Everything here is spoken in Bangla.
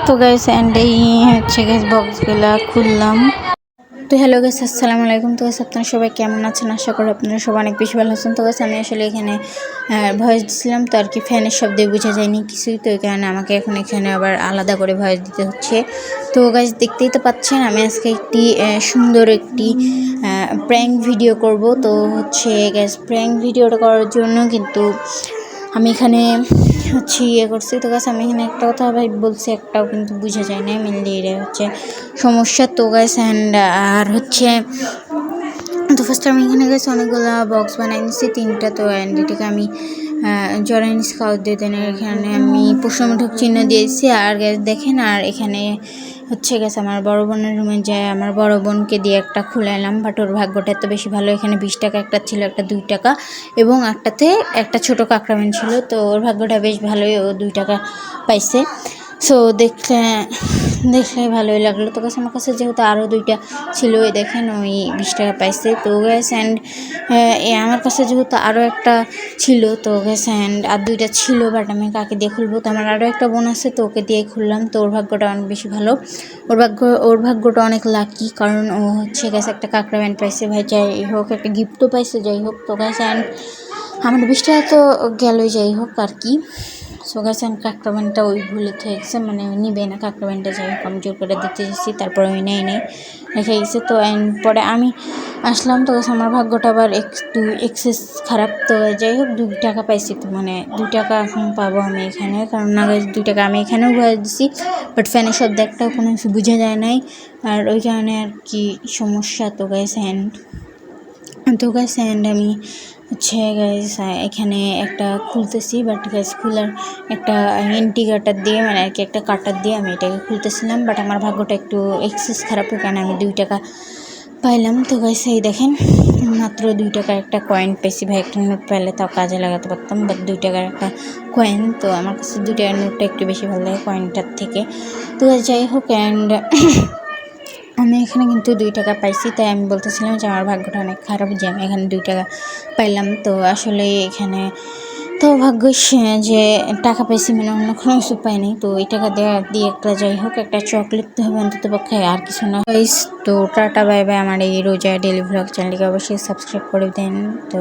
তো গাইস এন্ড এই হচ্ছে গাইস বক্সগুলা খুললাম। তো হ্যালো গাইস, আসসালামু আলাইকুম। তো গাইস আপনারা সবাই কেমন আছেন? আশা করি আপনারা সবাই অনেক বেশি ভালো আছেন। তো গাইস আমি আসলে এখানে ভয়েস দিচ্ছিলাম, তো আর কি ফ্যানের শব্দে বোঝা যায়নি কিছুই, তো এই কারণে আমাকে এখন এখানে আবার আলাদা করে ভয়েস দিতে হচ্ছে। তো গাইস দেখতেই তো পাচ্ছেন আমি আজকে একটি সুন্দর একটি প্র্যাঙ্ক ভিডিও করব। তো হচ্ছে গাইস প্র্যাঙ্ক ভিডিওটা করার জন্য কিন্তু আমি এখানে হচ্ছে করছি। তো গাছ আমি এখানে একটা কথা ভাই বলছি, একটাও কিন্তু বোঝা যায় না, মেনলি এটা হচ্ছে সমস্যা। তো গাছ অ্যান্ড আর হচ্ছে তো ফার্স্ট আমি এখানে গেছি অনেকগুলো বক্স বানাই নিচ্ছি, 3টা। তো অ্যান্ড এটাকে আমি জড়াই নিচ্ছি খাওয়া দিয়ে দেন। এখানে আমি প্রশ্নবোধক চিহ্ন দিয়েছি। আর গ্যাস দেখেন, আর এখানে হচ্ছে গেছে আমার বড় বোনের রুমে যায় আমার বড় বোনকে দিয়ে একটা খুলাইলাম, বাট ওর ভাগ্যটা এত বেশি ভালো। এখানে 20 টাকা একটা ছিল, একটা 2 টাকা, এবং একটাতে একটা ছোটো কাঁকড়ামেন ছিল। তো ওর ভাগ্যটা বেশ ভালোই, ও 2 টাকা পাইছে। সো দেখলে ভালোই লাগলো। তো গাছ আমার কাছে যেহেতু আরও 2টা ছিল, ওই দেখেন ওই 20 টাকা পাইছে। তো গ্যাস অ্যান্ড আমার কাছে যেহেতু আরও একটা ছিল, তো গ্যাস অ্যান্ড আর 2টা ছিল, বাট আমি কাকে দিয়ে খুলবো? তো আমার আরও একটা বোন আছে, তো ওকে দিয়ে খুললাম। তো ওর ভাগ্যটা অনেক বেশি ভালো, ওর ভাগ্যটা অনেক লাকি, কারণ ও হচ্ছে গেছে একটা কাঁকড়া ব্যান্ড পাইছে। ভাই যাই হোক, একটা গিফটও পাইছে। যাই হোক, তো গ্যাস অ্যান্ড আমার 20 টাকা তো গেলই, যাই হোক আর কি। সো গাছ অ্যান্ড কাঁকড়া ব্যান্ডটা ওই ভুলে গেছে, মানে নিবে না কাঁকড়া ব্যান্ডটা। যাই হোক আমি জোর করে দিতে এসেছি, তারপরে ওই নেই রেখে গেছে। তো অ্যান্ড পরে আমি আসলাম, তো আমার ভাগ্যটা আবার একটু এক্সেস খারাপ। তো যাই হোক 2 টাকা পাইছি, তো মানে 2 টাকা এখন পাবো আমি এখানে, কারণ না 2 টাকা আমি এখানেও ভয় দিছি, বাট ফ্যানের শব্দ একটাও কোনো কিছু বোঝা যায় নাই, আর ওই কারণে আর কি সমস্যা। তো গাইস অ্যান্ড আমি হচ্ছে গাইস এখানে একটা খুলতেছি, বাট গাইস খোলার একটা ইন্টিগ্রেটার দিয়ে, মানে আর কি একটা কাটার দিয়ে আমি এটাকে খুলতেছিলাম, বাট আমার ভাগ্যটা একটু এক্সেস খারাপ, কারণ আমি 2 টাকা পাইলাম। তো গাইস এই দেখেন মাত্র 2 টাকার একটা কয়েন পেয়েছি। ভাই একটা নোট পাইলে তাও কাজে লাগাতে পারতাম, বাট 2 টাকার একটা কয়েন। তো আমার কাছে 2 টাকার নোটটা একটু বেশি ভালো লাগে কয়েনটার থেকে। তো যাই হোক, অ্যান্ড আমি এখানে কিন্তু 2 টাকা পাইছি, তাই আমি বলতেছিলাম যে আমার ভাগ্যটা অনেক খারাপ যে আমি এখানে 2 টাকা পাইলাম। তো আসলে এখানে তো ভাগ্য যে টাকা পাইছি, মানে অন্য কোনো কিছু পাইনি। তো এই টাকা দিয়ে একটা যাই হোক একটা চকলেট তো হবে অন্তত পক্ষে, আর কিছু না। তো টাটা বাই বাই। আমার এই রোজা ডেলি ভ্লগ চ্যানেলকে অবশ্যই সাবস্ক্রাইব করে দেন। তো